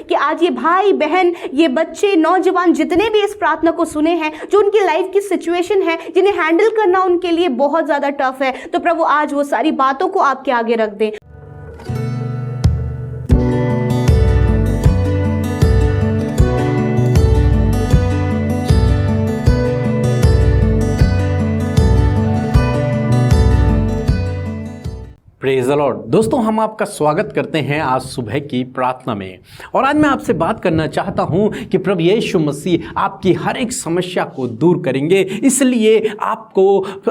कि आज ये भाई बहन, ये बच्चे, नौजवान जितने भी इस प्रार्थना को सुने हैं, जो उनकी लाइफ की सिचुएशन है, जिन्हें हैंडल करना उनके लिए बहुत ज़्यादा टफ है, तो प्रभु आज वो सारी बातों को आपके आगे रख दें। Praise the Lord. दोस्तों, हम आपका स्वागत करते हैं आज सुबह की प्रार्थना में। और आज मैं आपसे बात करना चाहता हूं कि प्रभु यीशु मसीह आपकी हर एक समस्या को दूर करेंगे, इसलिए आपको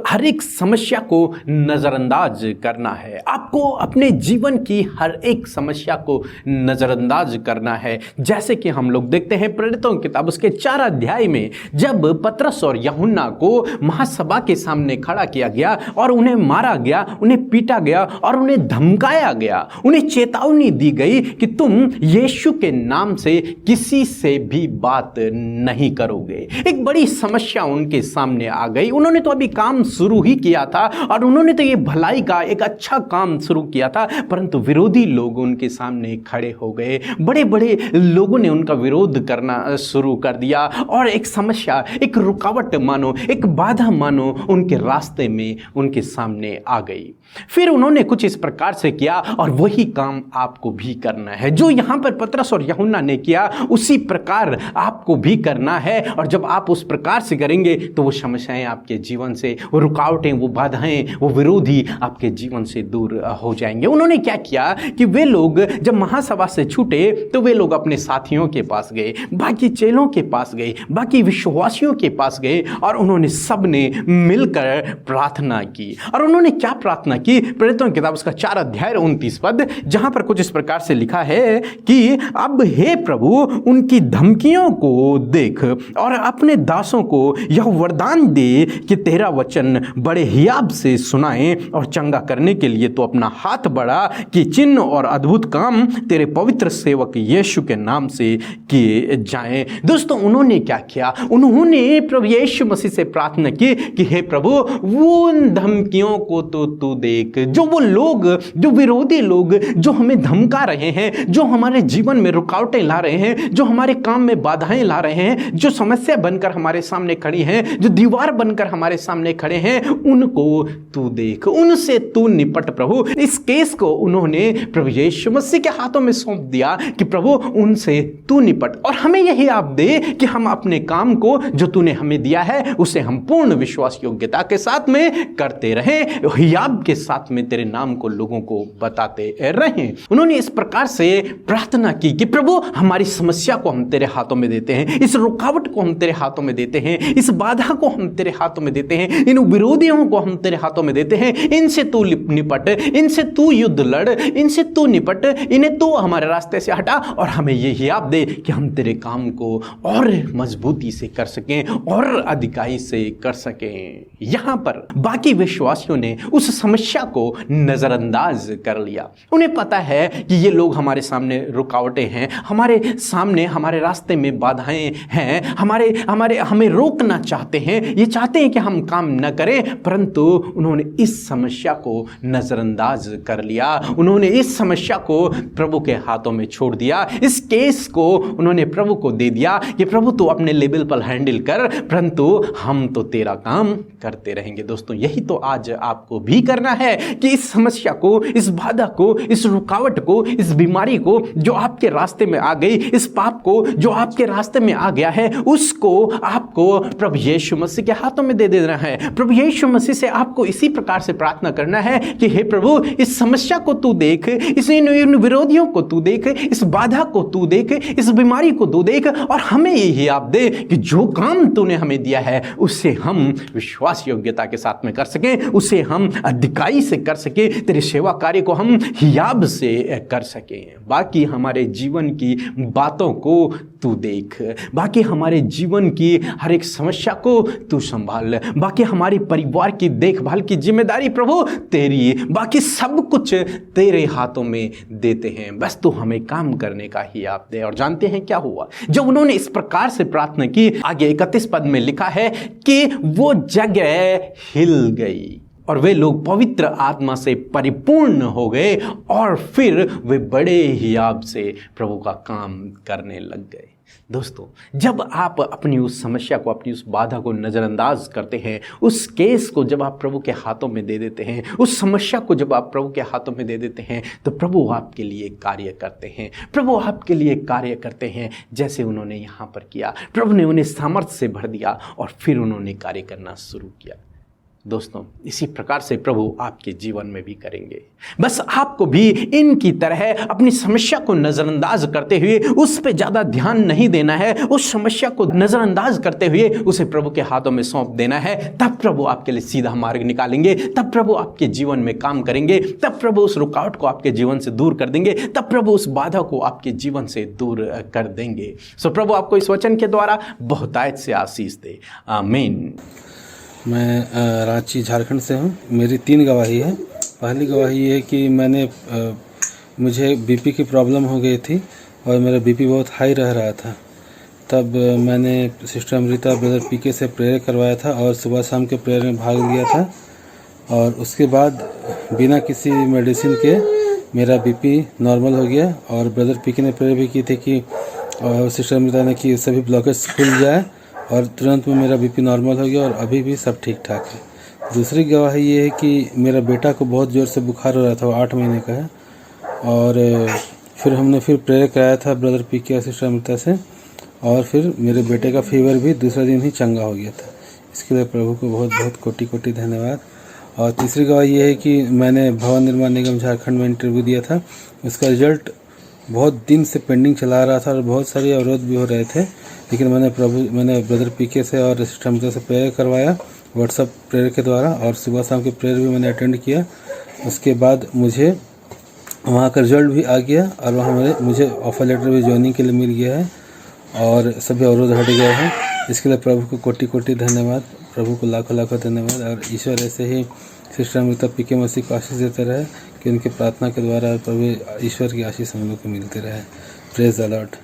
हर एक समस्या को नज़रअंदाज करना है। आपको अपने जीवन की हर एक समस्या को नज़रअंदाज करना है। जैसे कि हम लोग देखते हैं प्रेरितों की किताब उसके 4 अध्याय में, जब पतरस और यूहन्ना को महासभा के सामने खड़ा किया गया और उन्हें मारा गया, उन्हें पीटा गया और उन्हें धमकाया गया, उन्हें चेतावनी दी गई कि तुम यीशु के नाम से किसी से भी बात नहीं करोगे। एक बड़ी समस्या उनके सामने आ गई। उन्होंने तो अभी काम शुरू ही किया था और उन्होंने तो ये भलाई का एक अच्छा काम शुरू किया था, परंतु विरोधी लोग उनके सामने खड़े हो गए। बड़े बड़े लोगों ने उनका विरोध करना शुरू कर दिया और एक समस्या, एक रुकावट मानो, एक बाधा मानो उनके रास्ते में उनके सामने आ गई। फिर उन्होंने कुछ इस प्रकार से किया और वही काम आपको भी करना है। जो यहां पर पतरस और यूहन्ना ने किया, उसी प्रकार आपको भी करना है। और जब आप उस प्रकार से करेंगे तो वो समस्याएं आपके जीवन से, वो रुकावटें, वो बाधाएं, वो विरोधी आपके जीवन से दूर हो जाएंगे। उन्होंने क्या किया कि वे लोग जब महासभा से छूटे तो वे लोग अपने साथियों के पास गए, बाकी चेलों के पास गए, बाकी विश्वासियों के पास गए और उन्होंने सबने मिलकर प्रार्थना की। और उन्होंने क्या प्रार्थना की? प्रेरितों की किताब उसका 4 अध्याय 29 पद, जहां पर कुछ इस प्रकार से लिखा है कि अब हे प्रभु, उनकी धमकियों को देख और अपने दासों को यह वरदान दे कि तेरा वचन बड़े हियाब से सुनाए और चंगा करने के लिए तो अपना हाथ बढ़ा कि चिन्ह और अद्भुत काम तेरे पवित्र सेवक यीशु के नाम से किए जाएं। दोस्तों, उन्होंने क्या किया? उन्होंने प्रभु यीशु मसीह से प्रार्थना की कि हे प्रभु, वो धमकियों को तो तू देख, जो वो लोग, जो विरोधी लोग जो हमें धमका रहे हैं, जो हमारे जीवन में रुकावटें ला रहे हैं, जो हमारे काम में बाधाएं ला रहे हैं, जो समस्या बनकर हमारे सामने खड़ी हैं, जो दीवार बनकर हमारे सामने खड़े हैं, उनको तू देख, उनसे तू निपट प्रभु। इस केस को उन्होंने प्रभु यीशु मसीह के हाथों में सौंप दिया कि प्रभु, उनसे तू निपट और हमें यही आप दे कि हम अपने काम को जो तूने हमें दिया है उसे हम पूर्ण विश्वास योग्यता के साथ में करते रहें, हियाब के साथ में तेरे नाम को लोगों को बताते रहें। उन्होंने इस प्रकार से प्रार्थना की कि प्रभु, हमारी समस्या को हम तेरे हाथों में देते हैं, इस रुकावट को हम तेरे हाथों में देते हैं, इस बाधा को हम तेरे हाथों में देते हैं, इन विरोधियों को हम तेरे हाथों में देते हैं। इनसे तू निपट, इनसे तू युद्ध लड़, इनसे तू निपट, इन्हें तू हमारे रास्ते से हटा और हमें यही आप दे कि हम तेरे काम को और मजबूती से कर सकें और अधिकाई से कर सकें। यहां पर बाकी विश्वासियों ने उस समस्या को नजरअंदाज कर लिया। उन्हें पता है कि ये लोग हमारे सामने रुकावटें हैं, हमारे सामने, हमारे रास्ते में बाधाएं हैं, हमें रोकना चाहते हैं, ये चाहते हैं कि हम काम न करें, परंतु उन्होंने इस समस्या को नजरअंदाज कर लिया। उन्होंने इस समस्या को प्रभु के हाथों में छोड़ दिया। इस केस को उन्होंने प्रभु को दे दिया कि प्रभु तू अपने लेवल पर हैंडल कर, परंतु हम तो तेरा काम करते रहेंगे। दोस्तों, यही तो आज आपको भी करना है कि इस समस्या को, इस बाधा को, इस रुकावट को, इस बीमारी को जो आपके रास्ते में आ गई, इस पाप को जो आपके रास्ते में आ गया है, उसको आपको प्रभु यीशु मसीह के हाथों में दे देना है। प्रभु यीशु मसीह से आपको इसी प्रकार से प्रार्थना करना है कि हे प्रभु, इस समस्या को तू देख, इन विरोधियों को तू देख, इस बाधा को तू देख, इस बीमारी को तू देख और हमें यही आप दे कि जो काम तूने हमें दिया है उससे हम विश्वास योग्यता के साथ में कर सकें, उसे हम अधिकाई से कर सके, तेरे सेवा कार्य को हम हियाब से कर सकें। बाकी हमारे जीवन की बातों को तू देख, बाकी हमारे जीवन की हर एक समस्या को तू संभाल, बाकी हमारी परिवार की देखभाल की जिम्मेदारी प्रभु तेरी, बाकी सब कुछ तेरे हाथों में देते हैं, बस तू हमें काम करने का ही आप दे। और जानते हैं क्या हुआ जब उन्होंने इस प्रकार से प्रार्थना की? आगे 31 पद में लिखा है कि वो जगह हिल गई और वे लोग पवित्र आत्मा से परिपूर्ण हो गए और फिर वे बड़े हियाब से प्रभु का काम करने लग गए। दोस्तों, जब आप अपनी उस समस्या को, अपनी उस बाधा को नज़रअंदाज करते हैं, उस केस को जब आप प्रभु के हाथों में दे देते हैं, उस समस्या को जब आप प्रभु के हाथों में दे देते हैं, तो प्रभु आपके लिए कार्य करते हैं। प्रभु आपके लिए कार्य करते हैं जैसे उन्होंने यहाँ पर किया। प्रभु ने उन्हें सामर्थ्य से भर दिया और फिर उन्होंने कार्य करना शुरू किया। दोस्तों, इसी प्रकार से प्रभु आपके जीवन में भी करेंगे। बस आपको भी इनकी तरह अपनी समस्या को नज़रअंदाज करते हुए उस पर ज़्यादा ध्यान नहीं देना है। उस समस्या को नज़रअंदाज करते हुए उसे प्रभु के हाथों में सौंप देना है। तब प्रभु आपके लिए सीधा मार्ग निकालेंगे, तब प्रभु आपके जीवन में काम करेंगे, तब प्रभु उस रुकावट को आपके जीवन से दूर कर देंगे, तब प्रभु उस बाधा को आपके जीवन से दूर कर देंगे। सो प्रभु आपको इस वचन के द्वारा बहुतायत से आशीष दे। आमीन। मैं रांची झारखंड से हूँ। मेरी 3 गवाही है। पहली गवाही ये है कि मुझे बीपी की प्रॉब्लम हो गई थी और मेरा बीपी बहुत हाई रह रहा था। तब मैंने सिस्टर अमृता, ब्रदर पीके से प्रेयर करवाया था और सुबह शाम के प्रेयर में भाग लिया था। और उसके बाद बिना किसी मेडिसिन के मेरा बीपी नॉर्मल हो गया। और ब्रदर पीके ने प्रेयर भी की थी कि सिस्टर अमृता ने कि सभी ब्लॉकेज खुल जाए और तुरंत में मेरा बीपी नॉर्मल हो गया और अभी भी सब ठीक ठाक है। दूसरी गवाही ये है कि मेरा बेटा को बहुत ज़ोर से बुखार हो रहा था, वो 8 महीने का है। और फिर हमने प्रेयर कराया था ब्रदर पीके और सिस्टर अमृता से, और फिर मेरे बेटे का फीवर भी दूसरे दिन ही चंगा हो गया था। इसके लिए प्रभु को बहुत बहुत कोटि कोटि धन्यवाद। और तीसरी गवाही ये है कि मैंने भवन निर्माण निगम झारखंड में इंटरव्यू दिया था। उसका रिजल्ट बहुत दिन से पेंडिंग चला रहा था और बहुत सारे अवरोध भी हो रहे थे, लेकिन मैंने ब्रदर पीके से और सिस्टर अमृता से प्रेयर करवाया व्हाट्सएप प्रेयर के द्वारा, और सुबह शाम के प्रेयर भी मैंने अटेंड किया। उसके बाद मुझे वहाँ का रिजल्ट भी आ गया और वहाँ मुझे ऑफर लेटर भी ज्वाइनिंग के लिए मिल गया है और सभी अवरोध हट गए हैं। इसके लिए प्रभु को कोटि कोटि धन्यवाद, प्रभु को लाखों लाखों धन्यवाद। और ईश्वर ऐसे ही सिस्टर अमृता पीके मसीह को आशीष देते रहे कि उनकी प्रार्थना के द्वारा प्रभु ईश्वर की आशीष हम लोग को मिलते रहे। Praise the Lord.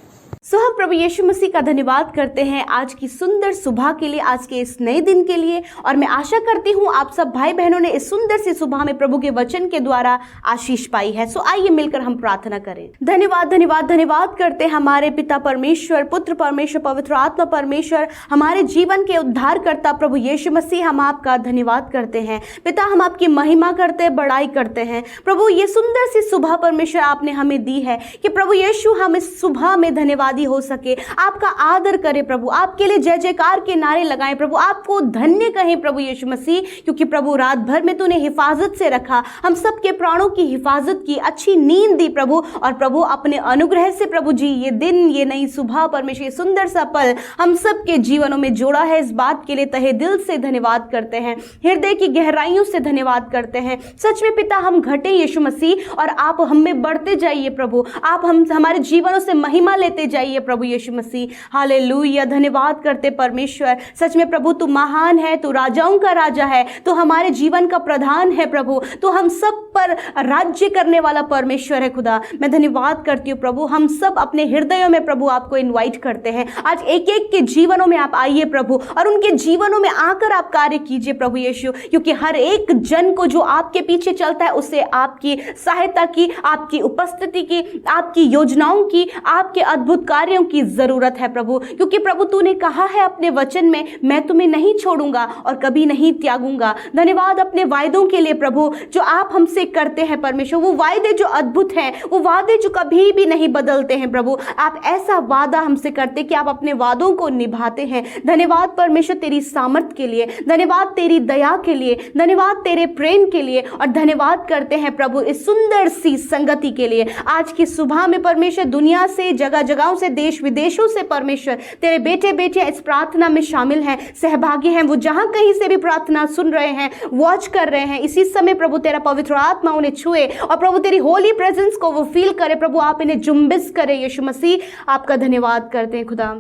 हम प्रभु यीशु मसीह का धन्यवाद करते हैं आज की सुंदर सुबह के लिए, आज के इस नए दिन के लिए। और मैं आशा करती हूँ आप सब भाई बहनों ने इस सुंदर सी सुबह में प्रभु के वचन के द्वारा आशीष पाई है। सो आइए मिलकर हम प्रार्थना करें। धन्यवाद धन्यवाद धन्यवाद करते हैं हमारे पिता परमेश्वर, पुत्र परमेश्वर, पवित्र आत्मा परमेश्वर, हमारे जीवन के उद्धारकर्ता प्रभु यीशु मसीह, हम आपका धन्यवाद करते हैं। पिता, हम आपकी महिमा करते हैं, बड़ाई करते हैं। प्रभु, ये सुंदर सी सुबह परमेश्वर आपने हमें दी है कि प्रभु यीशु हम इस सुबह में धन्यवादी हो सके, आपका आदर करें प्रभु, आपके लिए जय जयकार के नारे लगाएं प्रभु, आपको धन्य कहें प्रभु यीशु मसीह, क्योंकि प्रभु रात भर में तूने हिफाजत से रखा, हम सबके प्राणों की हिफाजत की, अच्छी नींद दी प्रभु। और प्रभु अपने अनुग्रह से प्रभु जी ये दिन, ये नई सुबह परमेश्वर, ये सुंदर सा पल हम सबके जीवनों में जोड़ा है। इस बात के लिए तहे दिल से धन्यवाद करते हैं, हृदय की गहराइयों से धन्यवाद करते हैं। सच में पिता, हम घटे यीशु मसीह और आप हम में बढ़ते जाइए प्रभु, आप हमारे जीवनों से महिमा लेते जाइए प्रभु यीशु मसीह। हालेलुया, धन्यवाद करते परमेश्वर। सच में प्रभु तू महान है, तू राजाओं का राजा है, तू हमारे जीवन का प्रधान है प्रभु, तू हम सब पर राज्य करने वाला परमेश्वर है खुदा। मैं धन्यवाद करती हूँ प्रभु। हम सब अपने हृदयों में प्रभु आपको इनवाइट करते हैं, आज एक एक के जीवनों में आप आइए प्रभु और उनके जीवनों में आकर आप कार्य कीजिए प्रभु यीशु, क्योंकि हर एक जन को जो आपके पीछे चलता है उसे आपकी सहायता की, आपकी उपस्थिति की, आपकी योजनाओं की, आपके अद्भुत कार्यों की जरूरत है प्रभु। क्योंकि प्रभु तूने कहा है अपने वचन में, मैं तुम्हें नहीं छोड़ूंगा और कभी नहीं त्यागूंगा। धन्यवाद अपने वायदों के लिए प्रभु जो आप हमसे करते हैं परमेश्वर, वो वायदे जो अद्भुत हैं, वो वादे जो कभी भी नहीं बदलते हैं प्रभु। आप ऐसा वादा हमसे करते कि आप अपने वादों को निभाते हैं। धन्यवाद परमेश्वर तेरी सामर्थ के लिए, धन्यवाद तेरी दया के लिए, धन्यवाद तेरे प्रेम के लिए, और धन्यवाद करते हैं प्रभु इस सुंदर सी संगति के लिए। आज की सुबह में परमेश्वर दुनिया से, जगह जगहों से, देश विदेशों से परमेश्वर तेरे बेटे बेटियां इस प्रार्थना में शामिल हैं, सहभागी हैं। वो जहां कहीं से भी प्रार्थना सुन रहे हैं, वॉच कर रहे हैं, इसी समय प्रभु तेरा पवित्र आत्मा उन्हें छुए और प्रभु तेरी होली प्रेजेंस को वो फील करे प्रभु, आप इन्हें जुम्बिश करें यीशु मसीह। आपका धन्यवाद करते हैं खुदा।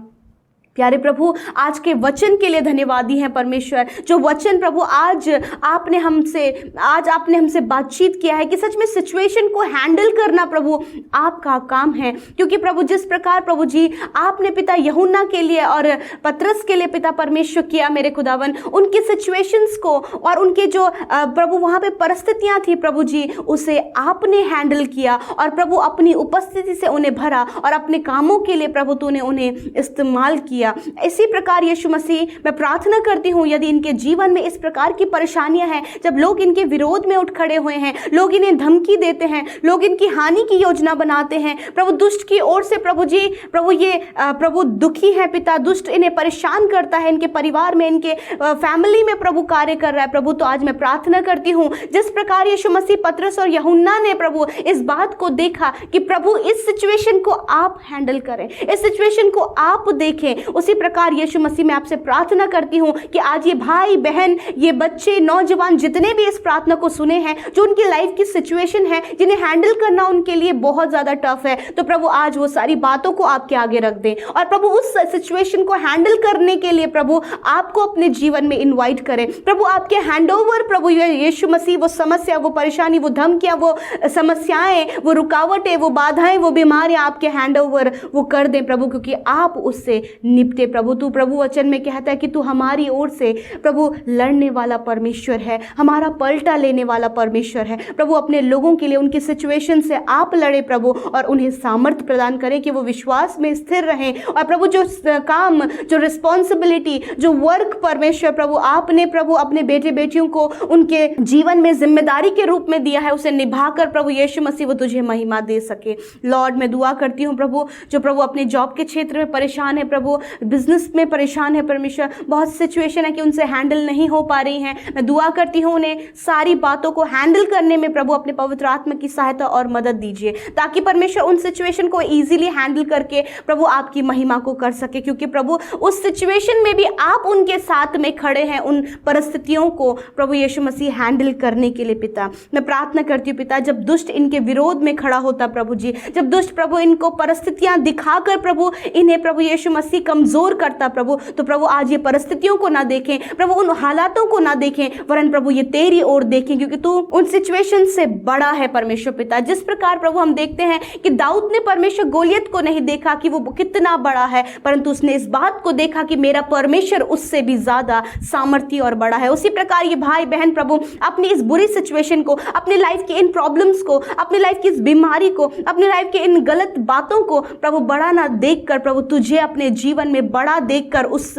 प्यारे प्रभु, आज के वचन के लिए धन्यवादी हैं परमेश्वर। जो वचन प्रभु आज आपने हमसे बातचीत किया है कि सच में सिचुएशन को हैंडल करना प्रभु आपका काम है। क्योंकि प्रभु जिस प्रकार प्रभु जी आपने पिता यूहन्ना के लिए और पतरस के लिए पिता परमेश्वर किया मेरे खुदावन, उनकी सिचुएशंस को और उनके जो प्रभु वहाँ पे परिस्थितियाँ थी प्रभु जी, उसे आपने हैंडल किया और प्रभु अपनी उपस्थिति से उन्हें भरा और अपने कामों के लिए प्रभु तूने उन्हें इस्तेमाल किया। इसी प्रकार यीशु मसीह मैं प्रार्थना करती हूँ, यदि इनके जीवन में इस प्रकार की परेशानियां हैं, जब लोग इनके विरोध में उठ खड़े हुए हैं, लोग इन्हें धमकी देते हैं, लोग इनकी हानि की योजना बनाते हैं प्रभु, दुष्ट की ओर से प्रभु जी प्रभु ये प्रभु दुखी है पिता, दुष्ट इन्हें परेशान करता है, इनके परिवार में इनके फैमिली में प्रभु कार्य कर रहा है प्रभु। तो आज मैं प्रार्थना करती हूँ जिस प्रकार यीशु मसीह पतरस और यूहन्ना ने प्रभु इस बात को देखा कि प्रभु इस सिचुएशन को आप हैंडल करें, इस सिचुएशन को आप देखें, उसी प्रकार यीशु मसीह मैं आपसे प्रार्थना करती हूं कि आज ये भाई बहन, ये बच्चे, नौजवान जितने भी इस प्रार्थना को सुने हैं, जो उनकी लाइफ की सिचुएशन है, जिन्हें हैंडल करना उनके लिए बहुत ज्यादा टफ है, तो प्रभु आज वो सारी बातों को आपके आगे रख दें और प्रभु उस सिचुएशन को हैंडल करने के लिए प्रभु आपको अपने जीवन में इनवाइट करें। प्रभु आपके हैंडओवर प्रभु यीशु मसीह वो समस्या, वो परेशानी, वो धमकियां, वो समस्याएं, वो रुकावटें, वो बाधाएं, वो बीमारियां आपके हैंडओवर वो कर दें प्रभु, क्योंकि आप उससे निपटे प्रभु। तू प्रभु वचन में कहता है कि तू हमारी ओर से प्रभु लड़ने वाला परमेश्वर है, हमारा पलटा लेने वाला परमेश्वर है प्रभु। अपने लोगों के लिए उनकी सिचुएशन से आप लड़े प्रभु और उन्हें सामर्थ्य प्रदान करें कि वो विश्वास में स्थिर रहें और प्रभु जो काम, जो रिस्पॉन्सिबिलिटी, जो वर्क परमेश्वर प्रभु आपने प्रभु अपने बेटे बेटियों को उनके जीवन में जिम्मेदारी के रूप में दिया है, उसे निभाकर प्रभु यीशु मसीह वो तुझे महिमा दे सके। लॉर्ड मैं दुआ करती हूँ प्रभु, जो प्रभु अपने जॉब के क्षेत्र में परेशान है प्रभु, बिजनेस में परेशान है परमेश्वर, बहुत सिचुएशन है कि उनसे हैंडल नहीं हो पा रही हैं, मैं दुआ करती हूँ उन्हें सारी बातों को हैंडल करने में प्रभु अपने पवित्र आत्मा की सहायता और मदद दीजिए, ताकि परमेश्वर उन सिचुएशन को इजीली हैंडल करके प्रभु आपकी महिमा को कर सके, क्योंकि प्रभु उस सिचुएशन में भी आप उनके साथ में खड़े हैं, उन परिस्थितियों को प्रभु यीशु मसीह हैंडल करने के लिए। पिता मैं प्रार्थना करती हूँ पिता, जब दुष्ट इनके विरोध में खड़ा होता प्रभु जी, जब दुष्ट प्रभु इनको परिस्थितियां दिखाकर प्रभु इन्हें प्रभु यीशु मसीह कमजोर करता प्रभु, तो प्रभु आज ये परिस्थितियों को ना देखें प्रभु, उन हालातों को ना देखें, वरन प्रभु ये तेरी ओर देखें, क्योंकि तू उन सिचुएशन से बड़ा है परमेश्वर पिता। जिस प्रकार प्रभु हम देखते हैं कि दाऊद ने परमेश्वर गोलियत को नहीं देखा कि वो कितना बड़ा है, परंतु उसने इस बात को देखा कि मेरा परमेश्वर उससे भी ज्यादा सामर्थ्य और बड़ा है। उसी प्रकार ये भाई बहन प्रभु अपनी इस बुरी सिचुएशन को, अपनी लाइफ के इन प्रॉब्लम्स को, अपनी लाइफ की इस बीमारी को, अपनी लाइफ के इन गलत बातों को प्रभु बड़ा ना देखकर प्रभु तुझे अपने जीवन में बड़ा देखकर उस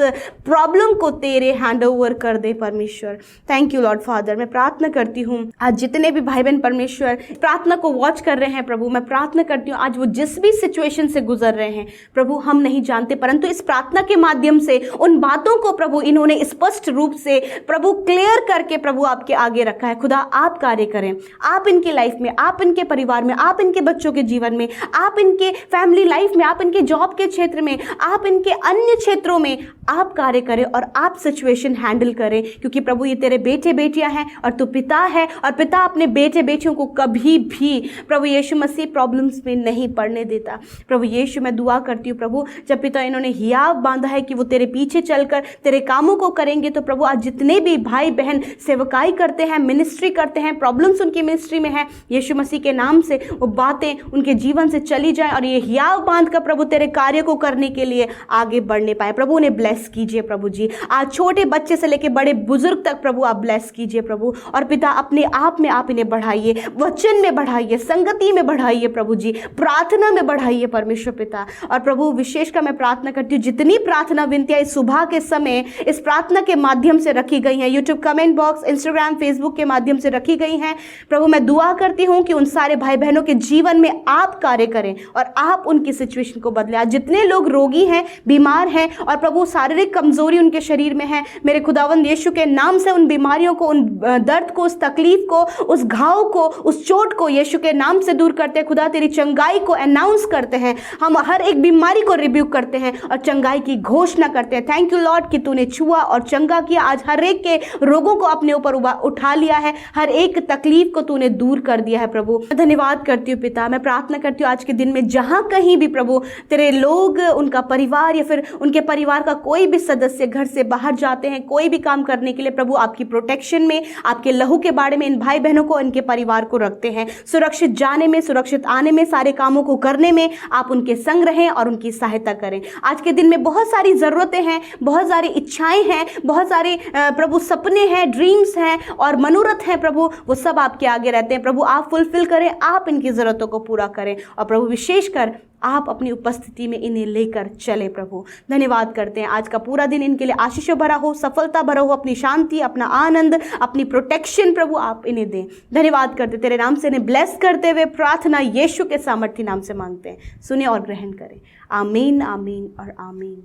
प्रॉब्लम को तेरे हैंडओवर कर दे परमेश्वर। Thank you Lord father. मैं प्रार्थना करती हूँ आज जितने भी भाई बहन परमेश्वर प्रार्थना को वॉच कर रहे हैं प्रभु, मैं प्रार्थना करती हूँ आज वो जिस भी सिचुएशन से गुजर रहे हैं प्रभु, हम नहीं जानते, परंतु इस प्रार्थना के माध्यम से उन बातों को प्रभु इन्होंने स्पष्ट रूप से प्रभु क्लियर करके प्रभु आपके आगे रखा है। खुदा आप कार्य करें, आप इनकी लाइफ में, आप इनके परिवार में, आप इनके बच्चों के जीवन में, आप इनके फैमिली लाइफ में, आप इनके जॉब के क्षेत्र में, आप इनके अन्य क्षेत्रों में आप कार्य करें और आप सिचुएशन हैंडल करें, क्योंकि प्रभु ये तेरे बेटे बेटियां हैं और तू पिता है, और पिता अपने बेटे बेटियों को कभी भी प्रभु यीशु मसीह प्रॉब्लम्स में नहीं पड़ने देता। प्रभु यीशु मैं दुआ करती हूँ प्रभु, जब पिता इन्होंने हियाव बांधा है कि वो तेरे पीछे चलकर तेरे कामों को करेंगे, तो प्रभु आज जितने भी भाई बहन सेवकाई करते हैं, मिनिस्ट्री करते हैं, प्रॉब्लम्स उनकी मिनिस्ट्री में है, यीशु मसीह के नाम से वो बातें उनके जीवन से चली जाए और ये हियाव बांध कर प्रभु तेरे कार्य को करने के लिए आगे बढ़ने पाए। प्रभु उन्हें ब्लेस कीजिए प्रभु जी, आज छोटे बच्चे से लेकर बड़े बुजुर्ग तक प्रभु आप ब्लेस कीजिए प्रभु, और पिता अपने आप में आप इन्हें बढ़ाइए, वचन में बढ़ाइए, संगति में बढ़ाइए प्रभु जी, प्रार्थना में बढ़ाइए परमेश्वर पिता। और प्रभु विशेषकर मैं प्रार्थना करती हूँ जितनी प्रार्थना विनतियाँ इस सुबह के समय इस प्रार्थना के माध्यम से रखी गई हैं, YouTube comment box, Instagram, Facebook के माध्यम से रखी गई हैं, प्रभु मैं दुआ करती हूँ कि उन सारे भाई बहनों के जीवन में आप कार्य करें और आप उनकी सिचुएशन को बदलें। आज जितने लोग रोगी हैं, बीमार हैं और प्रभु शारीरिक कमजोरी उनके शरीर में है, मेरे खुदावंद यीशु के नाम से उन बीमारियों को, उन दर्द को, उस तकलीफ को, उस घाव को, उस चोट को यीशु के नाम से दूर करते हैं। खुदा तेरी चंगाई को अनाउंस करते हैं, हम हर एक बीमारी को रिब्यूक करते हैं और चंगाई की घोषणा करते हैं। थैंक यू लॉर्ड कि तूने छुआ और चंगा किया, आज हर एक के रोगों को अपने ऊपर उठा लिया है, हर एक तकलीफ को तूने दूर कर दिया है प्रभु। धन्यवाद करती हूँ पिता, मैं प्रार्थना करती हूँ आज के दिन में जहाँ कहीं भी प्रभु तेरे लोग, उनका परिवार या फिर उनके परिवार का कोई भी सदस्य घर से बाहर जाते हैं कोई भी काम करने के लिए, प्रभु आपकी प्रोटेक्शन में, आपके लहू के बारे में इन भाई बहनों को, इनके परिवार को रखते हैं। सुरक्षित जाने में, सुरक्षित आने में, सारे कामों को करने में आप उनके संग रहें और उनकी सहायता करें। आज के दिन में बहुत सारी ज़रूरतें हैं, बहुत सारी इच्छाएं हैं, बहुत सारे प्रभु सपने हैं, ड्रीम्स हैं और मनोरथ हैं प्रभु, वो सब आपके आगे रहते हैं। प्रभु आप फुलफिल करें, आप इनकी ज़रूरतों को पूरा करें और प्रभु विशेषकर आप अपनी उपस्थिति में इन्हें लेकर चले। प्रभु धन्यवाद करते हैं, आज का पूरा दिन इनके लिए आशीष भरा हो, सफलता भरा हो, अपनी शांति, अपना आनंद, अपनी प्रोटेक्शन प्रभु आप इन्हें दें। धन्यवाद करते, तेरे नाम से इन्हें ब्लेस करते हुए प्रार्थना यीशु के सामर्थी नाम से मांगते हैं, सुने और ग्रहण करें। आमीन, आमीन और आमीन।